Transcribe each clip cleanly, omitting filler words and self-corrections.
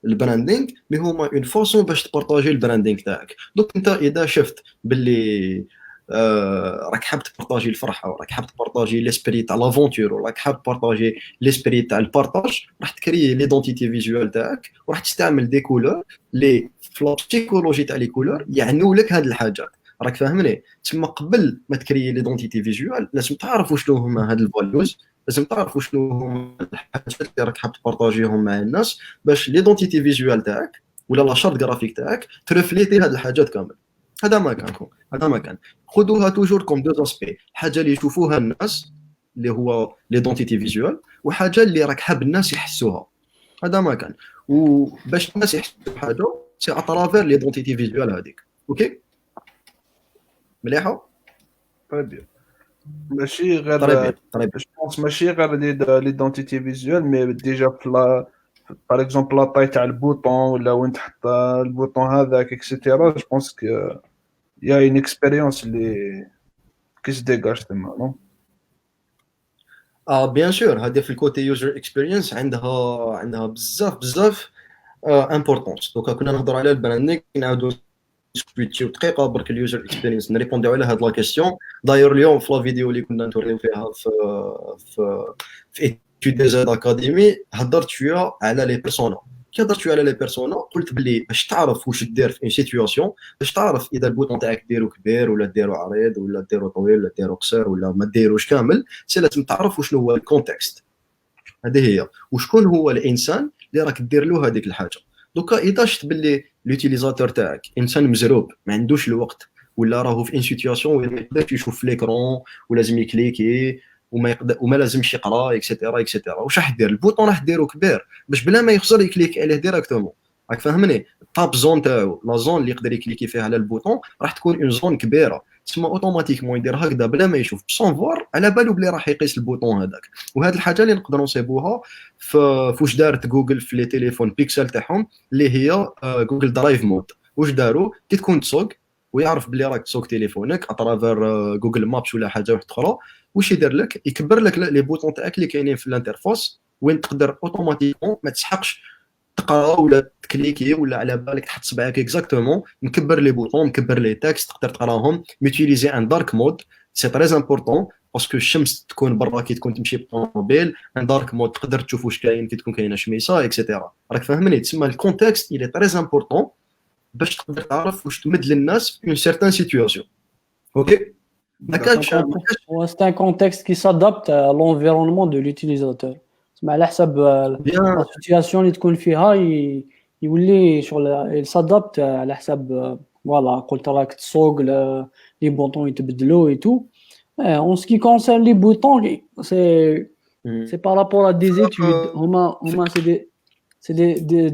البراندينغ مي هما اون فاصون باش تبارطاجي البراندينغ تاعك. دوك انت اذا شفت باللي راك حاب تبارطاجي الفرحه وراك حاب تبارطاجي ليسبري تاع لافونتور وراك حاب تبارطاجي ليسبري تاع البارطاج، راح تكري ليدونتيتي فيزوال تاعك وراح تستعمل دي كولور لي في البسيكولوجي تاع لي كولور يعنوا لك هاد الحاجات. راك فاهمني؟ تسمى قبل ما تكري ليدونتيتي فيزوال لازم تعرف شنو هما هاد الفاليوز، لازم تعرف شنو هما الحاجات اللي راك حاب تبارطاجيهم مع الناس باش ليدونتيتي فيزوال تاعك ولا لا شارت جرافيك تاعك ترفليتي هاد الحاجات كامل. هذا ما كان هذا ما كان خذوها توجور كوم دو اسبي، حاجه اللي يشوفوها الناس اللي هو ليدونتيتي فيزوال وحاجه اللي راك حاب الناس يحسوها. هذا ما كان، وباش الناس يحسوا حاجه سي اترافير ليدونتيتي فيزوال هذيك. اوكي مليحه. طيب ماشي غير طيب جوبونس ماشي غير ليدونتيتي فيزوال، مي ديجا في لا باغ اكزومبل لا طاي تاع البوطون ولا وين تحط البوطون هذاك اكسيتيرا. جو بونس كو يا اون اكسبيريونس اللي كيس ديغاج تما نو. بيان سور هذه في الكوتي يوزر اكسبيرينس عندها بزاف امبورطونس. دوكا كنا نهضروا على البراندينغ نعاودوا سكويتشيو دقيقه برك اليوزر اكسبيرينس نريبونديو على هاد لا كيسيون. داير اليوم في لا فيديو اللي كنا نوريو فيها في ايتود دي زاد اكاديمي هضرت شويه على لي بيرسونا. كي هضرت شويه على لي بيرسونا قلت بلي باش تعرف واش دير في اون سيتوياسيون، باش تعرف اذا البوطون تاعك ديرو كبير ولا ديرو عريض ولا ديرو طويل ولا ديرو قصير ولا ما ديروش كامل، سي لازم تعرف وشنو هو الكونتكست. هذه هي وشكون هو الانسان اللي راك دير له هذيك الحاجه. دوكا اذا شفت باللي لوتيليزاتور تاعك انسان مزروب ما عندوش الوقت ولا راهو في ان سيتوياسيون وين ما يقدرش يشوف ليكرون ولازم يكليكي وما لازمش يقرا اكسيتيرا واش راح دير؟ البوطون راح ديرو كبير باش بلا ما يخسر يكليك عليه ديريكتومون. راك فاهمني؟ الطاب زون تاعو لا زون اللي يقدر يكليكي فيها على البوطون راح تكون اون زون كبيره، تسمى اوتوماتيكمون يدير هكذا بلا ما يشوف بسون فوار على بالو بلي راح يقيس البوطون هذاك. وهذه الحاجه اللي نقدروا نصيبوها في واش دارت جوجل في لي تليفون بيكسل تاعهم اللي هي جوجل درايف مود. واش داروا كي تكون تسوق ويعرف بلي راك تسوق تليفونك اترافير جوجل مابس ولا حاجه واحده اخرى، واش يدير لك؟ يكبر لك لي بوطون تاعك اللي كاينين في الانترفاس وين تقدر اوتوماتيكمون ما تسحقش تقرا ولا تكليكي ولا على بالك تحط صبعك اكزاكتومون. مكبر لي بوطون مكبر لي تكست تقدر تقراهم. ميتيليزي ان دارك مود سي تري امبورطون باسكو الشمس تكون برا كي تكون تمشي بالطوموبيل، ان دارك مود تقدر تشوف واش كاين كي تكون كاينه شميسه اكسيتيرا. راك فاهمني؟ تسمى الكونتكست الي تري امبورطون باش تقدر تعرف واش تمد للناس في اون سيرتان سيتوياسيون. اوكي ما كانش c'est un contexte qui s'adapte à l'environnement de l'utilisateur. على حسب لا سيتوياسيون اللي تكون فيها يولي شغل s'adapte على حسب فوالا قلت راك تسوق لي بوطون يتبدلوا اي تو. En ce qui concerne les boutons, c'est par rapport à des études. C'est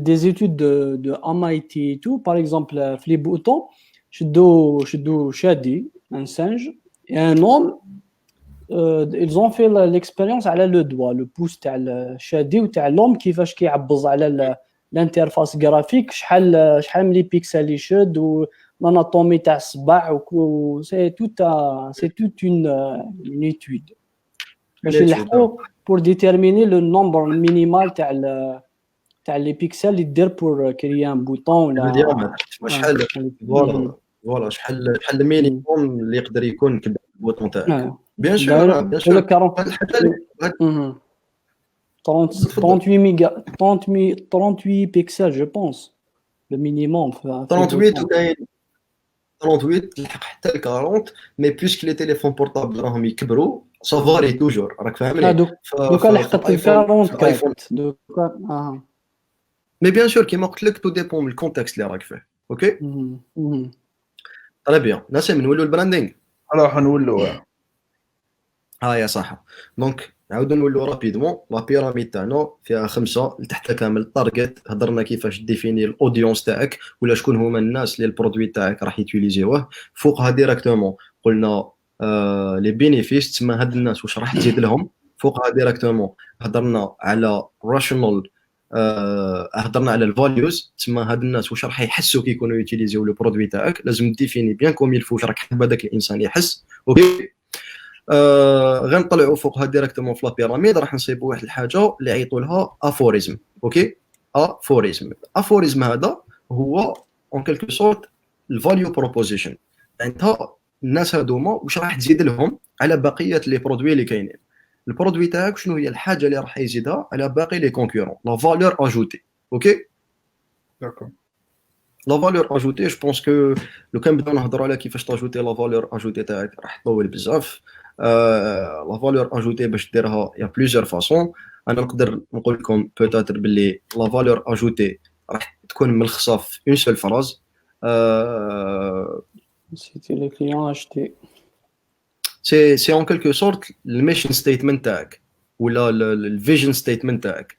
des études de MIT et tout. Par exemple, les boutons, شدو شادي un singe et un homme. Ils ont fait l'expérience على le doigt, le pouce تاع الشادي وتاع l'homme كيفاش كيعبز على الانترفاس جرافيك شحال من لي بيكسل يشد والاناتومي تاع الصباع سي toute une étude باش يلحقوا pour déterminer le nombre minimal تاع لي بيكسل اللي دير pour créer un bouton ولا شحال فوالا شحال المينيموم اللي يقدر يكون كبير البوطون تاعك. بيان سور بيان سور 38 mégas 38 pixels je pense le minimum 38 وكاين 38 تلحق حتى ل 40 مي بلوسك لي تيليفون بورطابل راهم يكبروا سافاري توجور. راك فاهمني؟ دوكا لحقت ل 44 دوكا مي بيان سور كيما قلت لك تو ديبون من الكونتكست اللي راك فيه. اوكي تري بيان. ناسم نولوا البراندينغ راح نولوا يا صح. دونك نعاودو نولوا رابيدمون. لا بيراميد تاعنا فيها 5 لتحت كامل. التارجت هضرنا كيفاش ديفيني الاودينس تاعك ولا شكون هما الناس اللي البرودوي تاعك راح يوتيليزيوه. فوقها ديريكتومون قلنا لي بينيفيس، تسمى هاد الناس واش راح تزيد لهم. فوقها ديريكتومون هضرنا على راشونال، هضرنا على الفاليوز، تسمى هاد الناس واش راح يحسوا كي يكونوا يوتيليزيو لو برودوي تاعك. لازم ديفيني بيان كوم يلفو واش راك حاب هذاك الانسان يحس. اوكي غنطلعوا فوقها ديريكتومون في لا بيراميد راح نصيبوا واحد الحاجه اللي عيطوا لها افوريزم. اوكي افوريزم هذا هو اون كلكو سورت الفاليو بروبوزيشن. معناتها الناس هذوما واش راح تزيد لهم على بقيه لي برودوي اللي كاينين. البرودوي تاعك شنو هي الحاجه اللي راح يزيدها على باقي لي كونكورون، لا فالور اجوتي. اوكي داكور. لا فالور اجوتي جو بونس كو لو كان بداو نهضروا على كيفاش تاجوتي لا فالور اجوتي تاعك راح تطول بزاف. لا فالور اجوتي باش ديرها يا بليزيور فاصون. انا نقدر نقول لكم بوتاتر باللي لا فالور اجوتي راح تكون ملخصه في اون سول فراز. C'était les clients achetés. سي اون كلكو سورت الميشن ستيتمنت تاعك ولا الفيجن ستيتمنت تاعك،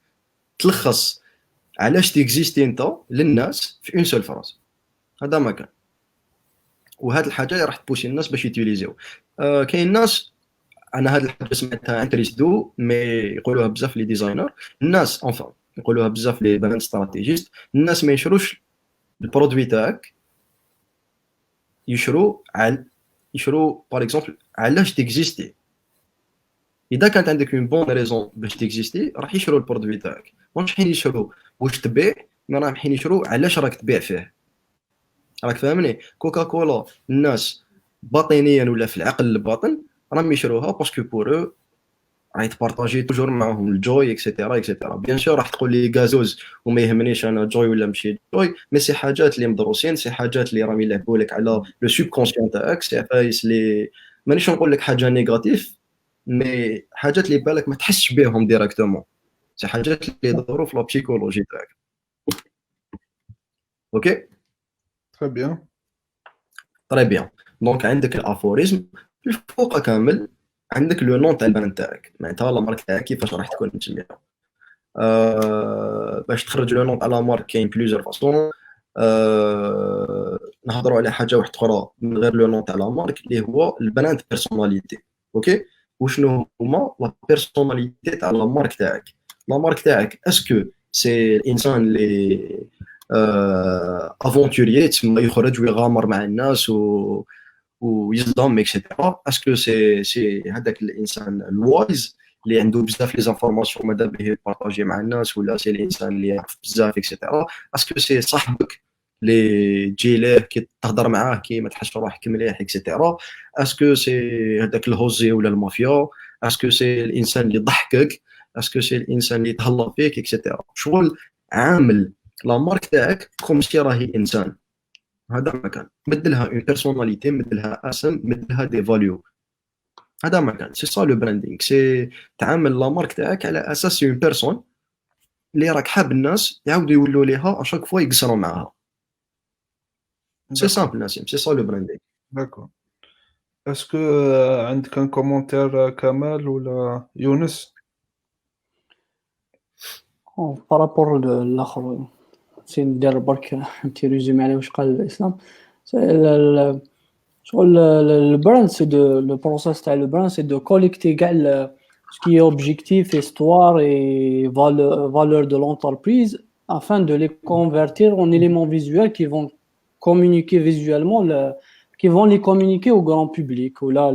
تلخص علاش تيكزيستي انت للناس في اون سول فراز. هذا ما كان، وهاد الحاجه راح تبوشي الناس باش يوتيليزيو. كاين ناس، انا هاد الحاجه سمعتها عن تريسدو مي يقولوها بزاف لي ديزاينر، الناس انفان يقولوها بزاف لي براند استراتيجيست، الناس ما يشروش البرودوي تاعك، يشرو باغ اكزومبل علاش تيكزيستي. اذا كانت عندك اون بون ريزون باش تيكزيستي راح يشرو البرودوي تاعك. واش حين يشرو واش تبيع، ما راح حين يشرو علاش راك تبيع فيه. راك فاهمني؟ كوكا كولا الناس باطنيا ولا في العقل الباطن راهم يشروها باسكو بور راح تبارطاجي توجور معاهم الجوي اكسيتيرا اكسيتيرا. بيان سور راح تقول لي غازوز وما يهمنيش انا جوي ولا ماشي جوي، مي سي حاجات اللي مدروسين، سي حاجات اللي راهم يلعبوا لك على لو سوب كونسيون تاعك، سي فايس لي مانيش نقول لك حاجه نيجاتيف، مي حاجات اللي بالك ما تحسش بهم ديريكتومون، سي حاجات اللي يدوروا في لا بسيكولوجي تاعك. اوكي تري بيان. طري بيان. دونك عندك الافوريزم الفوق كامل، عندك لو نون تاع البراند تاعك، معناتها لا مارك تاعك كيفاش راح تكون مسميها. باش تخرج لو نون تاع لا مارك كاين بليزيور فاصون. نهضروا على حاجه واحده اخرى من غير لو نون تاع لا مارك اللي هو البراند بيرسوناليتي. اوكي وشنو هما لا بيرسوناليتي تاع لا مارك تاعك؟ لا مارك تاعك اسكو سي الانسان اللي افونتوريي تسمى يخرج ويغامر مع الناس ويصدم اكسيتيرا، اسكو سي هذاك الانسان الوايز اللي عنده بزاف لي زانفورماسيون ماذا به يبارطاجي مع الناس، ولا سي الانسان اللي يعرف بزاف اكسيتيرا، اسكو سي صاحبك اللي تجي ليه كي تهضر معاه كي ما تحسش روحك مليح اكسيتيرا، اسكو سي هذاك الهوزي ولا المافيا، اسكو سي الانسان اللي يضحكك، اسكو سي الانسان اللي يتهلا فيك اكسيتيرا. شغل عامل لا مارك تاعك كوم سي راهي انسان. هذا ما كان مدلها اون بيرسوناليتي، مدلها اسم، مدلها دي فاليو. هذا ما كان سي سا لو براندينغ، سي تعامل لا مارك تاعك على اساس اون بيرسون اللي راك حاب الناس يعاودوا يولوا ليها اشاك فوا يقصروا معاها. سي سامبل ناسيم، سي سا لو براندينغ. داكور. اسكو عندك ان كومونتير كمال ولا يونس؟ par rapport للاخر نسيت ندير برك un petit résumé على واش قال الاسلام. شغل البراند سي دو لو بروسيس تاع البراند سي دو كوليكتي كاع ce qui est objectif, histoire et valeur de l'entreprise afin de les convertir en éléments visuels qui vont communiquer visuellement, qui vont les communiquer au grand public ou là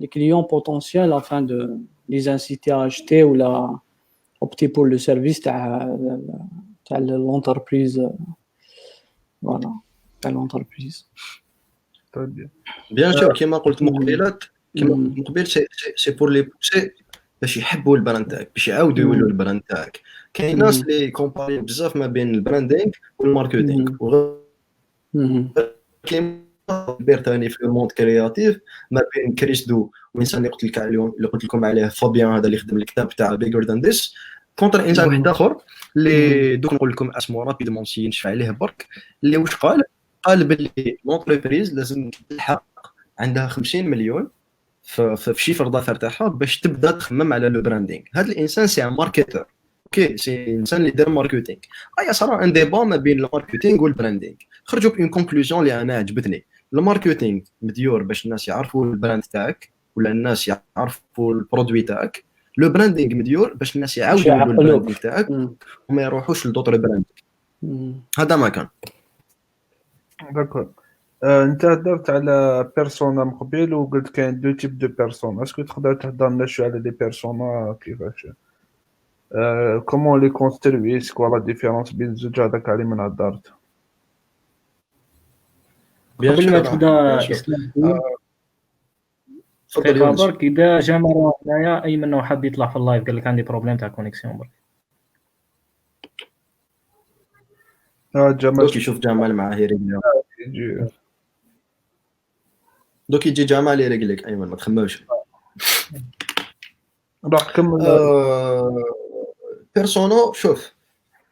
les clients potentiels afin de les inciter à acheter ou là opter pour le service تاع l'entreprise. Voilà, تاع l'entreprise. تري بيان. بيان سور كيما قلت مقبلات، كيما مقبل سي بور لي بوسي باش يحبوا البراند تاعك، باش يعاودوا يولوا البراند تاعك. كاين ناس اللي كومباري بزاف ما بين البراندينغ والماركتينغ، كاين كبير ثاني في الموند كرياتيف ما بين كريسدو وانسان اللي قلت لكم عليه فابيان، هذا اللي خدم الكتاب تاع بيجر ذان ذس، كونتر انسان واحد اخر اللي دوك نقول لكم اسمه رابيدمون سي نشفع عليه برك، اللي واش قال باللي لونتربريز لازم تلحق عندها 50 مليون في شيفر دافير تاعها باش تبدا تخمم على لو براندينغ. هذا الانسان سي ان ماركتور، اوكي، سي انسان اللي دار ماركتينغ. ايا صرا ان ديبا ما بين الماركتينغ والبراندينغ، خرجوا بين كونكلوزيون اللي انا عجبتني. الماركتينغ مديور باش الناس يعرفوا البراند تاعك ولا الناس يعرفوا البرودوي تاعك. لو براندينغ مديور باش الناس يعاودوا يقولوا البراندينغ تاعك وما يروحوش لدوطر براند. هذا ما كان. داكور. انت هضرت على بيرسونا من قبل وقلت كاين دو تيب دو بيرسونا. اسكو تقدر تهضر لنا شويه على لي بيرسونا كيفاش كومون لي كونستروي، سكوا لا ديفيرونس بين الزوج هذاك اللي من هضرت قبل ما تبدا اسلام دقيقه برك. اذا جا مره هنايا اي منه حاب يطلع في اللايف قال لك عندي بروبليم تاع كونيكسيون برك. جمال دوك يشوف جمال معاه يريقلو، دوك يجي جمال يريقلك. ايمن ما تخممش. راح كمل. بيرسونو، شوف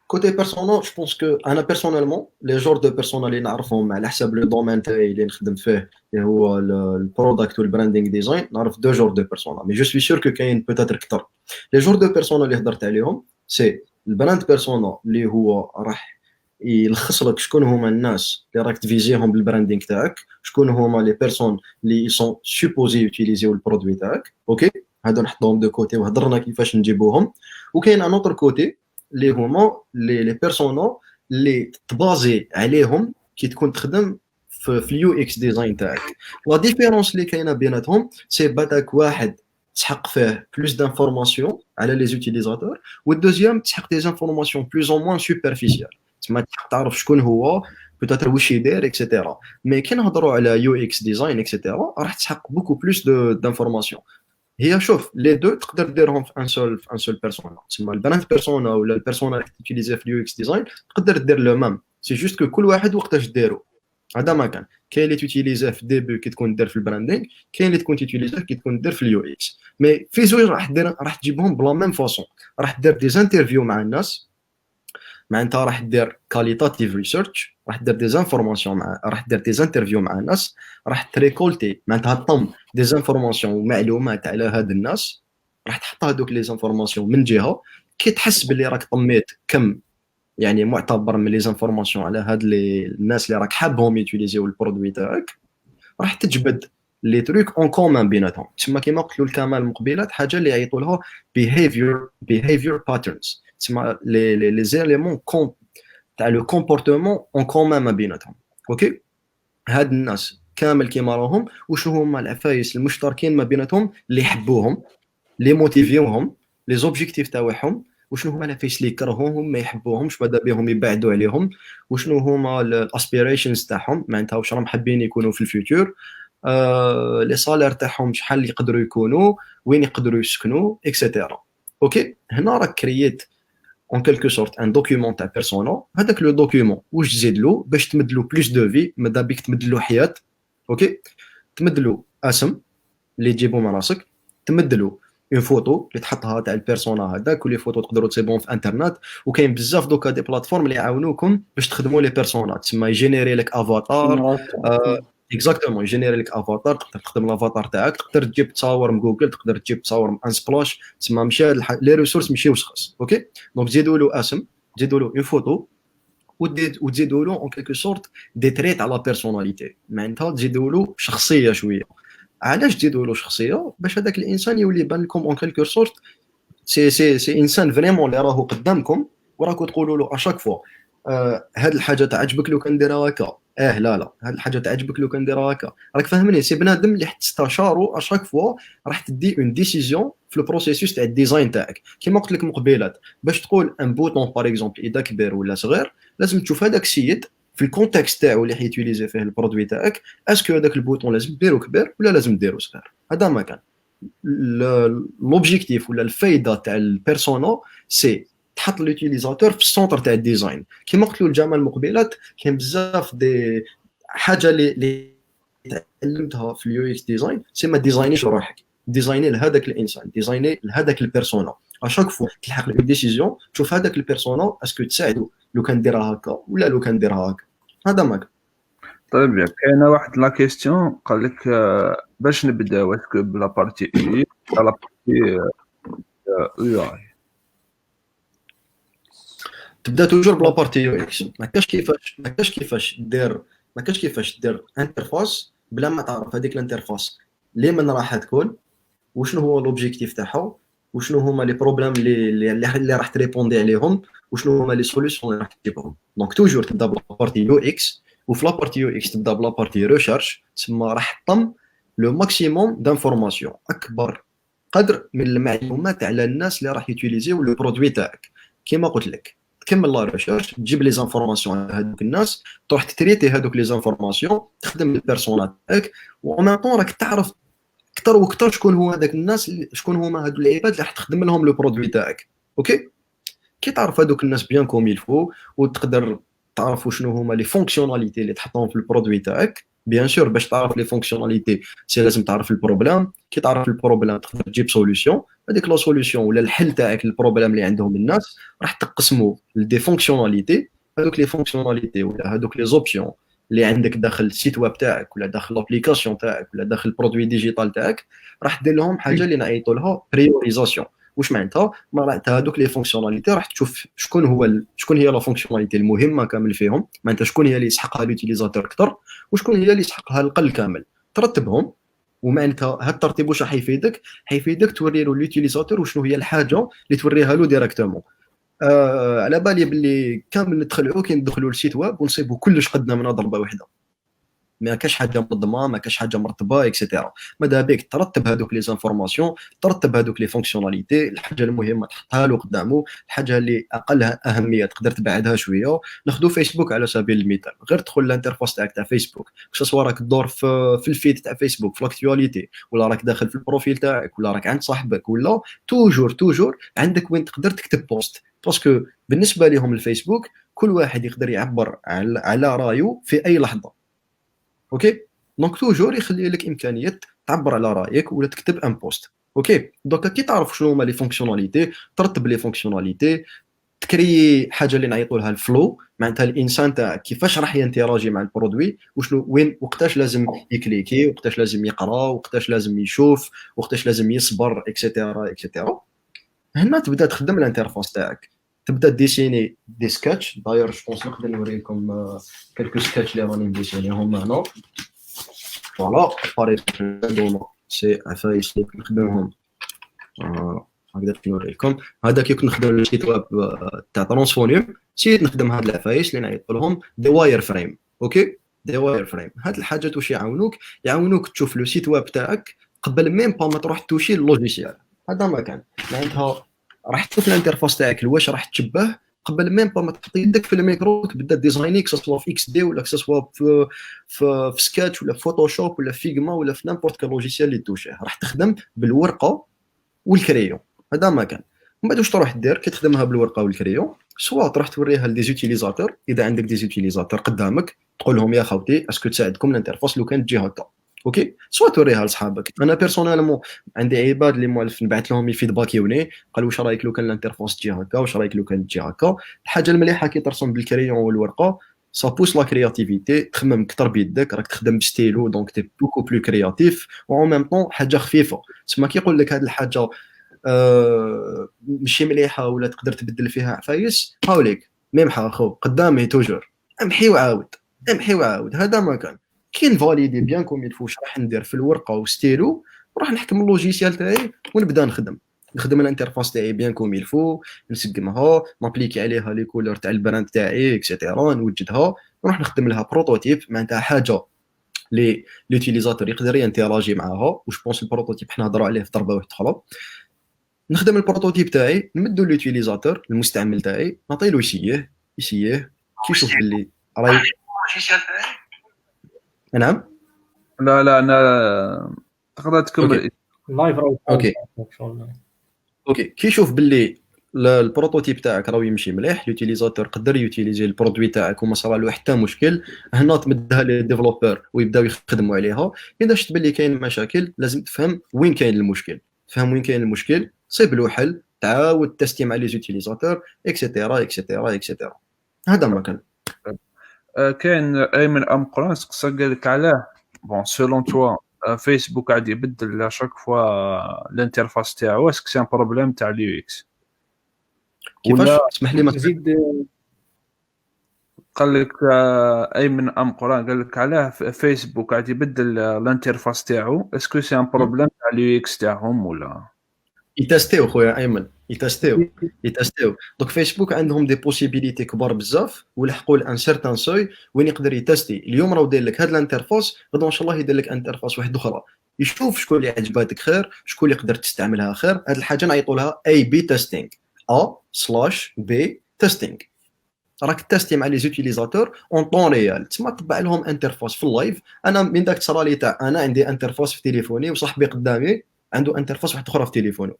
كوتي بيرسونو جو بونس كو انا بيرسونيلمون لي جور دو بيرسونا اللي نعرفهم على حسب لو دومين تاعي اللي نخدم فيه اللي هو البرودكت والبراندينغ ديزاين، نعرف دو جور دو بيرسونا. مي جو سوي سور كو كاين بوتيتر كثر. لي جور دو بيرسونا اللي هضرت عليهم سي البراند بيرسونا اللي هو راح يلخص لك شكون هما الناس اللي راك تفيزيهم بالبراندينغ تاعك، شكون هما لي بيرسون اللي سون سوبوزي يوتيليزيو البرودوي تاعك. اوكي، هادو نحطهم دو كوتي وهضرنا كيفاش نجيبوهم. وكاين ان اوتر كوتي اللي هما لي بيرسونا اللي تبازي عليهم كي تكون تخدم في اليو اكس ديزاين تاعك. لا ديفيرونس اللي كاينه بيناتهم سي بداك واحد تحق فيه بلوس دانفورماسيون على لي زوتيليزاتور، والدوزيام تحق دي انفورماسيون بلوس او موان سوبرفيسيال، تما تعرف شكون هو بوتيتر واش يدير اكسيتيرا. مي كي نهضروا على يو اكس ديزاين اكسيتيرا راح تحق بوكو بلوس دانفورماسيون. هي شوف لي دو تقدر ديرهم في ان سول بيرسونا، تسمى البراند بيرسونا ولا البيرسونا اللي تيتيليزي في اليو اكس ديزاين تقدر دير لو ميم، سي جوست كو كل واحد وقتاش ديرو. هذا ما كان كاين اللي تيتيليزيه في ديبي كي تكون دير في البراندينغ، كاين اللي تكون تيتيليزيه كي تكون دير في اليو اكس. مي في زوج راح تجيبهم بلا ميم فاصون. راح دير دي انترفيو مع الناس، معناتها راح دير كاليتاتيف ريسيرش، راح دير دي انفورماسيون مع، راح دير دي انترفيو مع الناس، راح تريكولتي معناتها طم دي انفورماسيون ومعلومات على هاد الناس، راح تحط هذوك لي انفورماسيون من جهه كي تحس باللي راك طميت كم يعني معتبر من لي انفورماسيون على هاد الناس اللي راك حابهم يوتيليزيو البرودوي تاعك، راح تجبد لي تروك اون كومون بيناتهم. تسمى كيما قلت له الكمال مقبلات حاجه اللي يعيطوا لها behavior patterns، تسمى لي زيليمون تاع لو كومبورتمون اون كومون ما بيناتهم. اوكي، هاد الناس كامل كيما راهم وشنو هما العفايس المشتركين ما بيناتهم اللي يحبوهم، اللي موتيفيوهم، لي زوبجيكتيف تاعهم، وشنو هما العفايس اللي يكرهوهم ما يحبوهمش ماذا بهم يبعدوا عليهم، وشنو هما الاسبيريشنز تاعهم معناتها واش راهم حابين يكونوا في الفيوتشر، لي صالير تاعهم شحال يقدروا يكونوا، وين يقدروا يسكنوا اكسيتيرا. اوكي، هنا راك كرييت en quelque sorte un document تاع بيرسونا. هذاك لو دوكيومون واش تزيد له باش تمد له بلوس دو في، ماذا بيك تمد له حياه. اوكي، تمد له اسم اللي تجيبو مع راسك، تمد له اون فوتو اللي تحطها تاع البيرسونا هذاك، ولي فوتو تقدروا تسيبون في انترنت. وكاين بزاف دوكا دي بلاتفورم اللي يعاونوكم باش تخدموا لي بيرسونا، تسمى يجينيري لك افاتار. اكزاكتومون، يجينيري لك افاتار، تقدر تخدم الافاتار تاعك، تقدر تجيب تصاور من جوجل، تقدر تجيب تصاور من ان سبلاش، تسمى مشى لي ريسورس ماشي وسخص. اوكي، دونك تزيدوا له اسم، تزيدوا له اون فوتو، وتزيدوا له اون كيلكو سورت دي تريت على بيرسوناليتي، معناتها تزيدوا له شخصيه شويه. علاش تزيدوا له شخصيه؟ باش هذاك الانسان يولي يبان لكم اون كيلكو سورت سي انسان فريمون اللي راهو قدامكم وراكم تقولوا له اشاك فوا هاد الحاجه تعجبك لو كنديرها هكا، لا هاد الحاجه تعجبك لو كنديرها هكا، راك فاهمني؟ سي بنادم اللي تستشارو اشاك فوا راح تدي اون ديسيزيون في البروسيسوس تاع الديزاين تاعك. كيما قلت لك مقبلات، باش تقول ان بوطون باغ اكزومبل اذا كبير ولا صغير، لازم تشوف هذاك السيد في الكونتكست تاعو اللي حيتيليزي فيه البرودوي تاعك، اسكو هذاك البوطون لازم ديرو كبير ولا لازم ديرو صغير. هذا ما كان لوبجيكتيف ولا الفايده تاع البيرسونا، سي تحط لوتيليزاتور في السونتر تاع الديزاين. كيما قلت له الجمال المقبلات، كاين بزاف دي حاجه اللي تعلمتها في اليو اكس ديزاين، سي ما ديزاينيش روحك، ديزايني لهذاك الانسان، ديزايني لهذاك البيرسونا. اشاك فوا تلحق لك ديسيزيون، تشوف هذاك البيرسونا اسكو تساعدو لو كان ديرها هكا ولا لو كان ديرها هكا. هذا ما كان. طيب كاينه واحد لا كيستيون قال لك باش نبداو اسكو بلا بارتي اي ولا بارتي يو اي؟ تبدا توجور بلا بارتي يو اكس. ما كاش كيفاش دير انترفاس بلا ما تعرف هذيك الانترفاس لمن راح تكون، وشنو هو لوبجيكتيف تاعها، وشنو هما لي بروبليم اللي راح تريبوندي عليهم، وشنو هما لي سوليوشن اللي راح تجيبهم. دونك توجور تبدا بلا بارتي يو اكس، وفي لا بارتي يو اكس تبدا بلا بارتي ريشيرش، تسمى راح تطم لو ماكسيموم دانفورماسيون، اكبر قدر من المعلومات على الناس اللي راح يوتيليزيو لو برودوي تاعك. كيما قلت لك تكمل لا ريشيرش، تجيب لي زانفورماسيون على هذوك الناس، تروح تتريتي هذوك لي زانفورماسيون، تخدم البيرسونال تاعك، ومن طون راك تعرف اكثر واكثر شكون هو هذاك الناس، شكون هما هذو العباد اللي راح تخدم لهم لو برودوي تاعك. اوكي، كي تعرف هذوك الناس بيان كوم يلفو، وتقدر تعرفوا شنو هما لي فونكسيوناليتي اللي تحطهم في البرودوي تاعك. بيان سور باش تعرف لي فونكسيوناليتي سي لازم تعرف البروبليم، كي تعرف البروبليم تقدر تجيب سوليوشن. هذيك لا سوليوشن ولا الحل تاعك للبروبليم اللي عندهم الناس راح تقسموا لدي فونكسيوناليتي. هذوك لي فونكسيوناليتي ولا هذوك لي زوبسيون اللي عندك داخل السيت ويب تاعك ولا داخل لابليكاسيون تاعك ولا داخل البرودوي ديجيتال تاعك، راح دير لهم حاجه اللي نعيطوا لها بريوريزاسيون. واش معناتها؟ معناتها هذوك لي فونكسيوناليتي راح تشوف شكون هي لا فونكسيوناليتي المهمه كامل فيهم، معناتها شكون هي اللي يسحقها لوتيليزاتور اكثر، وشكون هي اللي يسحقها القل كامل، ترتبهم. ومعناتها هاد الترتيب واش راح يفيدك؟ حيفيدك توري له لوتيليزاتور وشنو هي الحاجه اللي توريها له ديريكتومون. على بالي باللي كامل ندخلوا كي ندخلوا للسيت ويب ونصيبوا كلش قدامنا ضربه واحده، ما كاش حاجه منظمه، ما كاش حاجه مرتبه اكسيتيرا. ماذا بك ترتب هذوك لي زانفورماسيون، ترتب هذوك لي فونكسيوناليتي، الحاجه المهمه تحطها له قدامه، الحاجه اللي اقلها اهميه تقدر تبعدها شويه. ناخذ فيسبوك على سبيل المثال، غير تدخل الانترفاس تاعك تاع فيسبوك، سواء راك تدور في الفيد تاع فيسبوك في لاكتواليتي، ولا راك داخل في البروفيل تاعك، ولا راك عند صاحبك، ولا توجور عندك وين تقدر تكتب بوست. باسكو بالنسبه لهم الفيسبوك كل واحد يقدر يعبر على رايه في اي لحظه. اوكي، دونك توجور يخلي لك امكانيه تعبر على رايك ولا تكتب ان بوست. اوكي، دونك كي تعرف شنو هما لي فونكسيوناليتي، ترتب لي فونكسيوناليتي، تكري حاجه اللي نعيطوا لها الفلو، معناتها الانسان تاعك كيفاش راح ينتراجي مع البرودوي، وشنو وين وقتاش لازم يكليكي، وقتاش لازم يقرا، وقتاش لازم يشوف، وقتاش لازم يصبر اكسيتيرا. هنا تبدا تخدم الانترفاس تاعك، تبدا ديسيني دي سكتش. داير جو بونس نقدر نوريكم كلكو سكتش اللي راني نديسينيهم هنا. فوالا باري هذوما سي عفايس اللي نخدمهم. هكذا نوريكم. هذا كي كنت نخدم السيت ويب تاع ترانسفونيوم، سيت نخدم هاد العفايس اللي نعيط لهم دي واير فريم. اوكي، دي واير فريم. هاد الحاجات واش يعاونوك تشوف لو سيت ويب تاعك قبل ميم با ما تروح توشي اللوجيسيال. هذا ما كان معناتها راح تشوف الانترفاس تاعك واش راح تشبه قبل ميم با ما تحط يدك في الميكرو تبدا ديزايني، سواء في اكس دي ولا سواء في سكتش ولا في فوتوشوب ولا فيغما ولا في نيمبورت كال لوجيسيال اللي توشيه. راح تخدم بالورقه والكريون. هذا ما كان. من بعد واش تروح دير كي تخدمها بالورقه والكريون؟ سواء تروح توريها لدي زوتيليزاتور، اذا عندك دي زوتيليزاتور قدامك تقول لهم يا خوتي اسكو تساعدكم الانترفاس لو كانت تجي هكا. اوكي، سواء توريها لصحابك. انا بيرسونيلمون عندي عباد اللي موالف نبعث لهم الفيدباك يوني، قالوا واش رايك لو كان الانترفاس تجي هكا، واش رايك لو كانت تجي هكا. الحاجه المليحه كي ترسم بالكريون والورقه سا بوس لا كرياتيفيتي، تخمم اكثر بيدك، راك تخدم بستيلو دونك تي بوكو بلو كرياتيف، و ميم طون حاجه خفيفه. تسمى كي يقول لك هذه الحاجه ماشي مليحه ولا تقدر تبدل فيها عفايس، هاوليك ميمحا اخو قدامي توجور امحي وعاود. هذا ما كان. كي نفاليدي بيان كوم يلفوش راح ندير في الورقه وستيلو، وراح نحكم اللوجيسيال تاعي ونبدا نخدم الانترفاس تاعي بيان كوم يلفو، نسقمها، نابليكي عليها لي كولور تاع البراند تاعي اكسيتيرا، نوجدها، نروح نخدم لها بروتوتيب، معناتها حاجه لي لوتيليزاتور يقدر ينتراجي معاها. وش بونس البروتوتيب حنا نهضروا عليه في ضربه واحده اخرى. نخدم البروتوتيب تاعي، نمدو لوتيليزاتور المستعمل تاعي، نعطيلو يسيه كي يشوف باللي راهي نعم. لا انا تقدر تكمل لايف. اوكي كي يشوف باللي البروتوتيب تاعك راه يمشي مليح، اليوتيليزاتور قدر يوتيليزي البرودوي تاعك وما صرا له حتى مشكل، هنا تمدها لي ديفلوبر ويبداو يخدموا عليها. اذا شفت باللي كاين مشاكل لازم تفهم وين كاين المشكل، صيب له حل، تعاود تستي مع لي زوتيليزاتور اكسيتيرا. هذا ما كان. كاين ايمن ام قران سقسا قال لك علاه بون سولون توا فيسبوك قاعد يبدل لا شاك فوا الانترفاس تاعو، اسك سي ان بروبليم تاع اليو اكس؟ كيفاش ولا اسمح لي ما نزيد قال لك ايمن ام قران قال لك علاه فيسبوك قاعد يبدل الانترفاس تاعو، اسكو سي ان بروبليم تاع اليو اكس تاعهم ولا؟ يتستيو خويا ايمن، يتستيو. دونك فيسبوك عندهم دي بوسيبيليتي كبار بزاف ولحقوا لان سيرتان سوي وين يقدر يتستي. اليوم راه داير لك هاد الانترفاس، غدا ان شاء الله يدير لك انترفاس واحده اخرى، يشوف شكون اللي عجباتك خير، شكون اللي يقدر تستعملها خير. هاد الحاجه نعيطوا لها اي بي تيستينغ، A/B تيستينغ. راك تيستي مع لي زوتيليزاتور اون طون ريال، تما تبع لهم انترفاس في اللايف. انا من داك تصرالي تاع انا عندي انترفاس في تليفوني وصاحبي قدامي عنده انترفاس واحده اخرى في تليفونه.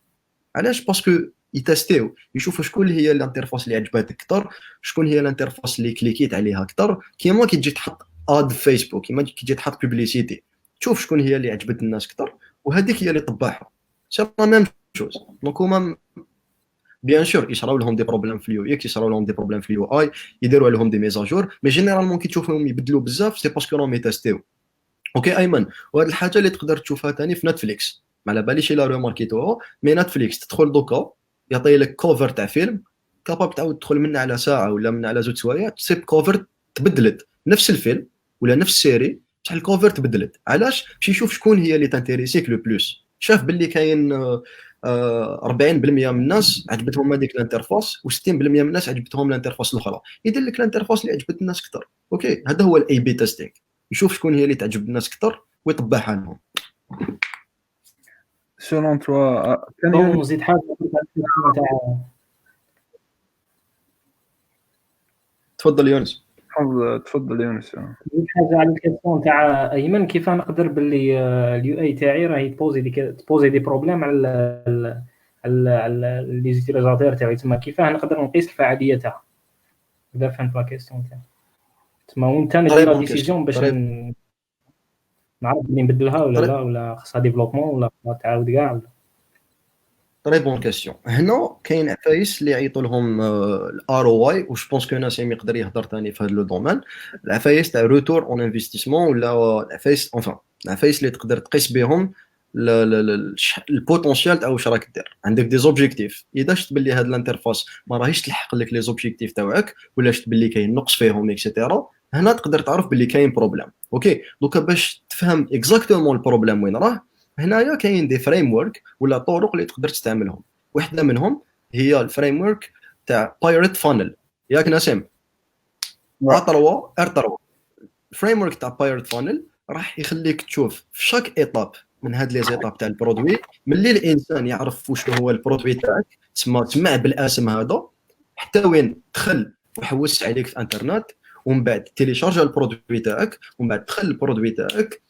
علاش؟ باسكو يتستيو، يشوفوا شكون هي الانترفاس اللي عجباتك اكثر، شكون هي الانترفاس اللي كليكيت عليها اكثر. كيما كي تجي تحط اد في فيسبوك، كيما كي تجي تحط بوبليسيتي، تشوف شكون هي اللي عجبت الناس اكثر وهذيك هي اللي طبعها. سي لا ميم شوز. دونك هما بيان سور يصراو لهم دي بروبليم في اليو اكس، يصراو لهم دي بروبليم في اليو اي، يديروا لهم دي ميزاجور، مي جينيرالمون كي تشوفهم يبدلوا بزاف سي باسكو راهم يتستيو. اوكي ايمن، وهاد الحاجه اللي تقدر تشوفها ثاني في نتفليكس، ما على باليش الا ريماركيتوها، مي نتفليكس تدخل دوكا يعطي لك كوفر تاع فيلم، كاباب تعاود تدخل منه على ساعه ولا من على زوج سوايع، تصيب كوفر تبدلت نفس الفيلم ولا نفس السيري، بصح الكوفر تبدلت. علاش؟ باش يشوف شكون هي اللي تانتيريسيك لو بلوس. شاف باللي كاين 40% من الناس عجبتهم هذيك الانترفاس و60% من الناس عجبتهم الانترفاس الاخرى، يدير لك الانترفاس اللي عجبت الناس اكثر. اوكي، هذا هو الاي بي تيستينغ، يشوف شكون هي اللي تعجب الناس اكثر ويطبعها لهم. سولون توا كان دونك نزيد حاجه تاع تفضل يونس. تفضل يونس. نزيد حاجه على الكيسيون تاع ايمن، كيف نقدر باللي اليو اي تاعي راهي تبوزي دي بروبليم على لي زوتيليزاتور تاعي، تما كيفاه نقدر نقيس الفعاليه تاعها؟ اذا فهمت لا كيسيون تاعي، تما وين ثاني ندير لا ديسيزيون باش نعرف بلي نبدلها ولا لا، ولا خاصها ديفلوبمون ولا تعاود كاع ولا. تري بون كيسيون. هنا كاين عفايس اللي يعيطوا لهم الار او واي، و جو بونس كو ناسيم يقدر يهضر ثاني في هذا لو دومين. العفايس تاع روتور اون انفستيسمون، ولا العفايس اونفان العفايس اللي تقدر تقيس بهم البوتونسيال تاع واش راك دير. عندك دي زوبجيكتيف، اذا شفت باللي هاد الانترفاس ما راهيش تلحق لك لي زوبجيكتيف تاعك، ولا شفت باللي كاين نقص فيهم اكسيتيرا، هنا تقدر تعرف باللي كاين بروبليم. اوكي، دوكا باش تفهم اكزاكتومون البروبليم وين راه، هنايا كاين دي فريم ورك ولا طرق اللي تقدر تستعملهم. واحده منهم هي الفريم ورك تاع بايرت فانل. ياك نسيم؟ ار3 الفريم ورك تاع بايرت فانل راح يخليك تشوف في شاك ايطاب من هاد لي زيطاب تاع البرودوي، ملي الانسان يعرف واش هو البرودوي تاعك، تسمع بالاسم هذا حتى وين دخل وحوس عليك في انترنت، ومن بعد تيليشارجا البرودوي تاعك، ومن بعد دخل البرودوي تاعك،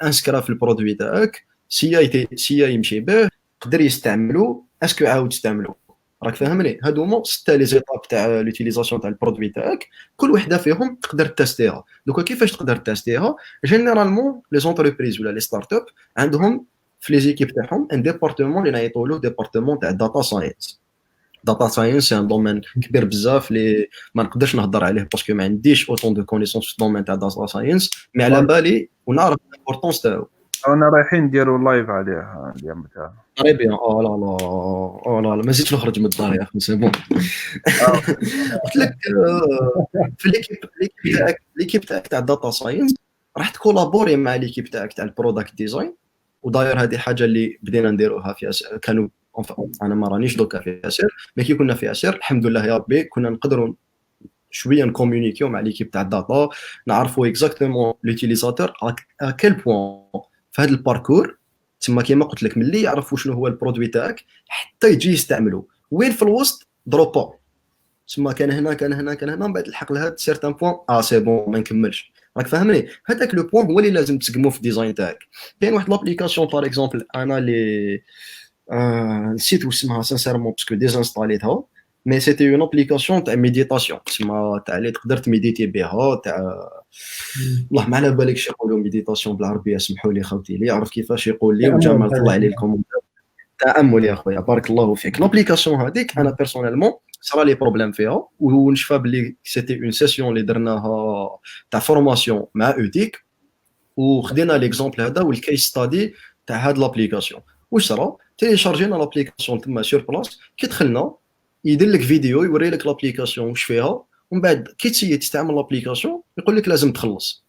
انسكرا في البرودوي تاعك، سي يمشي به، يقدر يستعملو، اسكو عاود تستعملو. راك فاهمني؟ هادو 6 لي زيتاب تاع لوتيليزاسيون تاع البرودوي تاعك، كل وحده فيهم تقدر تستيها. دوكا كيفاش تقدر تستيها؟ جينيرالمون لي زونتربريز ولا لي ستارت اب عندهم في لي زيكيب تاعهم ان ديبارتمون اللي نعيطوا له ديبارتمون تاع داتا ساينس. داتا ساينس سي ان دومين كبير بزاف اللي ما نقدرش نهضر عليه باسكو ما عنديش اوتون دو كونيسونس في الدومين تاع داتا ساينس، مي على بالي ونعرف الامبورطونس تاعو. انا رايحين نديروا لايف عليه اليوم تاع طري بيان. لا ما زيدش نخرج من الدار يا اخي، سي بون. قلت لك في ليكيب تاعك تاع داتا ساينس راح تكولابوري مع ليكيب تاعك تاع البرودكت ديزاين. وداير هذه حاجه اللي بدينا نديروها في كانوا انا ما رانيش دوكا في اسير، مي كي كنا في اسير الحمد لله يا ربي كنا نقدروا شويه نكومونيكيو مع ليكيب تاع الداتا، نعرفوا اكزاكتومون لوتيليزاتور ا كيل بوين في هذا الباركور. تما كيما قلت لك ملي يعرف شنو هو البرودوي تاعك حتى يجي يستعملو، وين في الوسط دروبا. تما كان هنا من بعد الحق لهاد سيرتان بوين سي بون ما نكملش. راك فاهمني؟ هذاك لو بوين هو اللي لازم تسقمو في الديزاين تاعك. كاين واحد لابليكاسيون باغ اكزومبل انا اللي نسيت واش اسمها سانسيرمون باسكو ديزانستاليتها، مي سيتي اون ابليكاسيون تاع ميديتاسيون، تسمى تاع اللي تقدر تميديتي بها، تاع والله ما على بالكش يقولوا ميديتاسيون بالعربيه، سمحوا لي خوتي لي يعرف كيفاش يقول لي، وجمال طلع لي الكومنتات. تامل يا خويا بارك الله فيك. لابليكاسيون هذيك انا بيرسونيلمون صرا لي بروبليم فيها، ونشفى بلي سيتي اون سيسيون اللي درناها تاع فورماسيون مع اوتيك، وخدينا ليكزامبل هذا والكيس ستادي تاع هاد لابليكاسيون. واش صرا؟ تيليشارجينا لابليكاسيون تما سور بلاص، كي دخلنا يدير لك فيديو يوري لك لابليكاسيون واش فيها، ومن بعد كي تسيي تستعمل لابليكاسيون يقول لك لازم تخلص.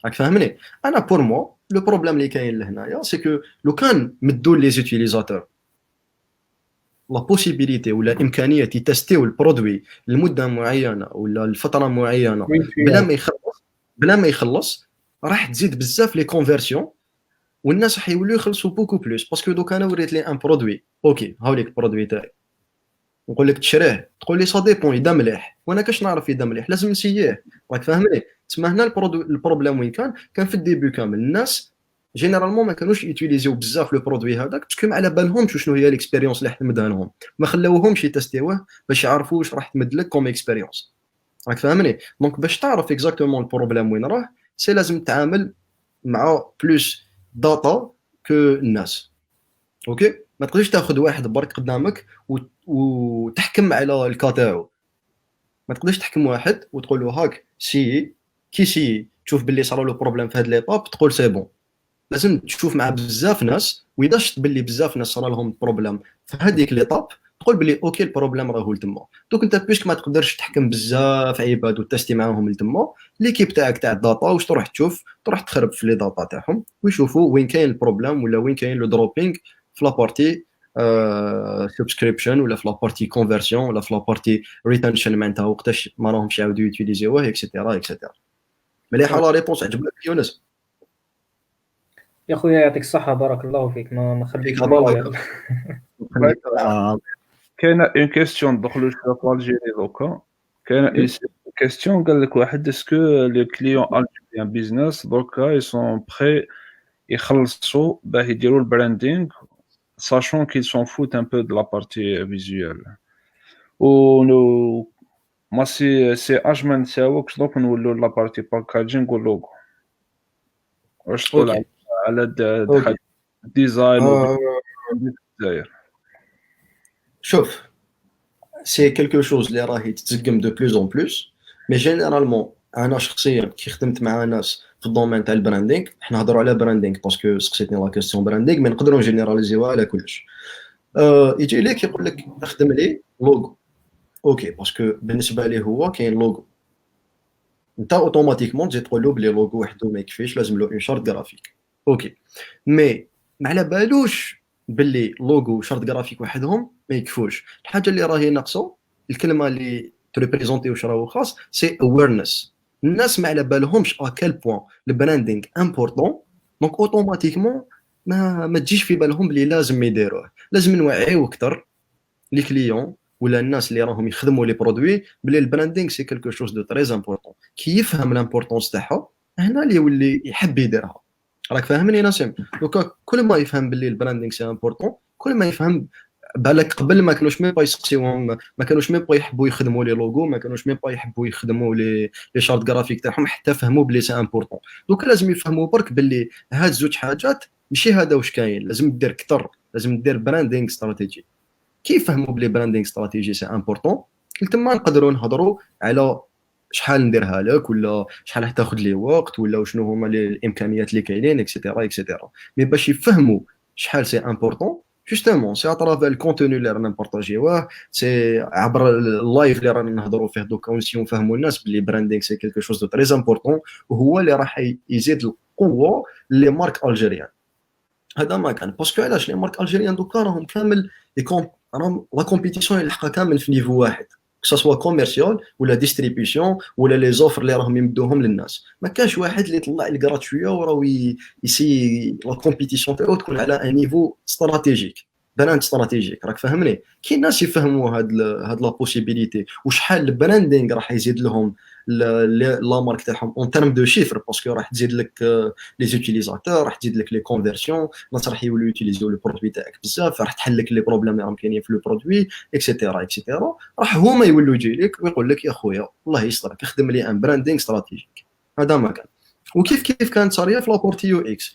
راك فاهمني؟ انا بور موا لو بروبليم اللي كاين لهنايا سي كو لو كان مدو لي زوتيليزاتور لا بوسيبيليتي ولا امكانيه يتستيو البرودوي لمده معينه ولا لفتره معينه بلا ما يخلص راح تزيد بزاف لي كونفيرسيون، والناس راح يوليو يخلصوا بوكو بلوس. باسكو دوك انا وريت لي ان برودوي اوكي هاوليك البرودوي تاعي، نقول لك تشريه، تقول لي سا ديبون اذا مليح، وانا كاش نعرف اذا مليح؟ لازم نسييه. راك فاهمني؟ تسمى هنا البروبليم وين كان في الديبي كامل الناس جينيرالمون ما كانوش يوتيليزيو بزاف لو برودوي هذاك باسكو ما على بالهمش شنو هي الاكسبيريونس اللي حمدها لهم، ما خلاوهمش يتستيوه باش يعرفوا واش راح تمد لك كوم اكسبيريونس. راك فاهمني؟ دونك باش تعرف اكزاكتومون البروبليم وين راه سي لازم تتعامل مع بلوس داتا كو الناس. اوكي، ما تقدرش تاخذ واحد برك قدامك وتحكم على الكا تاعو. ما تقدرش تحكم واحد وتقول له هاك سي كي سي تشوف باللي صار له بروبليم في هاد ليطاب تقول سي بون. لازم تشوف مع بزاف ناس، واذا شفت باللي بزاف ناس صار لهم بروبليم في هذيك ليطاب تقول باللي اوكي البروبليم راهو لتما. دوك انت بيسك ما تقدرش تحكم بزاف عباد وتستي معاهم لتما، ليكيب تاعك تاع الداتا واش تروح تشوف، تروح تخرب في لي داتا تاعهم ويشوفوا وين كاين البروبليم ولا وين كاين لو دروبينغ في لابارتي سبسكريبشن ولا في لابارتي كونفرسيون ولا في لابارتي ريتنشن معناتها وقتاش ما راهمش يعاودوا يوتيليزيوه اكسيتيرا اكسيتيرا. مليحه لا ريبونس عجبتك يونس؟ يا خويا يعطيك الصحة بارك الله فيك. ما نخليك كاينه اون كيستيون ندخلوا شويه في الجيري دوكا. كاينه اون كيستيون قال لك واحد اسكو لي كليون الجيريان بيزنس دوكا اي سون بري يخلصوا باه يديروا البراندينغ sachant qu'ils s'en foutent un peu de la partie visuelle. Ou nous moi c'est اجمل نساوك دوك نولوا لا بارتي باكاجينغ واللوغو. واش تقول على الديزاين داير؟ شوف سي كلكو شوز اللي راهي تتزقم دو بلوس اون بلوس، مي جينيرالمون انا شخصيا كي خدمت مع ناس في الدومين تاع البراندينغ، حنا نهضروا على براندينغ باسكو سقسيتني لا كيسيون براندينغ، مي نقدروا نجينيراليزيوها على كلش. يجي ليك يقول لك تخدم لي لوغو اوكي، باسكو بالنسبه ليه هو كاين لوغو، انت اوتوماتيكمون تجي تقول له بلي لوغو وحده ما يكفيش، لازم له اون شارت غرافيك اوكي، مي ما على بالوش باللي لوغو وشارت غرافيك وحدهم ما يكفوش. الحاجه اللي راهي ناقصه، الكلمه اللي تريبريزونتي واش راهو خاص، سي اويرنس. الناس ما على بالهمش ا كال بوين البراندينغ امبورطون، دونك اوتوماتيكمون ما تجيش في بالهم بلي لازم يديروه. لازم نوعيو اكثر لي كليون ولا الناس اللي راهم يخدموا لي برودوي بلي البراندينغ سي كلكو شوز دو تري امبورطون. كي يفهم لامبورطونس تاعها هنا اللي يولي يحب يديرها. راك فاهمني ناسم؟ دوكا كل ما يفهم باللي البراندينغ سي امبورطون، كل ما يفهم. بالك قبل ما كانوش ميم با يسقسيوهم، ما كانوش ميم با يحبوا يخدموا لي لوغو، ما كانوش ميم با يحبوا يخدموا لي شارت غرافيك تاعهم حتى فهموا بلي سي امبورطون. دوكا لازم يفهموا برك باللي هاد زوج حاجات ماشي هذا واش كاين، لازم دير اكثر، لازم دير براندينغ استراتيجي. كي يفهموا بلي براندينغ استراتيجي سي امبورطون، تما نقدروا نهضروا على شحال نديرها لك ولا شحال راح تاخذ لي وقت ولا شنو هما الامكانيات اللي كاينين اكسيتيرا اكسيتيرا. مي باش يفهموا شحال سي امبورطون جوستومون سي اترافير الكونتوني اللي رانا نبارطاجيوه، سي عبر اللايف اللي رانا نهضروا فيه دوكا ونسيو نفهموا الناس بلي براندينغ سي كيلكو شوز دو تري امبورطون، وهو اللي راح يزيد القوه لي مارك الجيريان. هذا ما كان باسكو علاش لي مارك الجيريان دوكا راهم كامل راهم لا كومبيتيسيون يلحقها كامل في نيفو واحد، سوا كوميرسيال ولا ديستريبيسيون ولا لي زوفر اللي راهم يمدوهم للناس. ما كانش واحد اللي يطلع الغراتويه وراو يسي لا كومبيتيسيون تاعو تكون على ان نيفو استراتيجيك، براند استراتيجيك. راك فاهمني؟ كي الناس يفهموا هاد لا بوسيبيليتي وشحال البراندينغ راح يزيد لهم لا مارك تاعهم اون تيرم دو شيفر، باسكو راح تزيد لك لي زوتيليزاتور، راح تزيد لك لي كونفيرسيون، الناس راح يوليو يوتيليزيو لو برودوي تاعك بزاف، راح تحل لك لي بروبليم اللي راهم كاينين في لو برودوي اكسيتيرا اكسيتيرا. راح هما يولوا يجي لك ويقول لك يا خويا الله يسترك اخدم لي ان براندينغ استراتيجيك. هذا ما كان. وكيف كانت صاريه في لابورتي يو اكس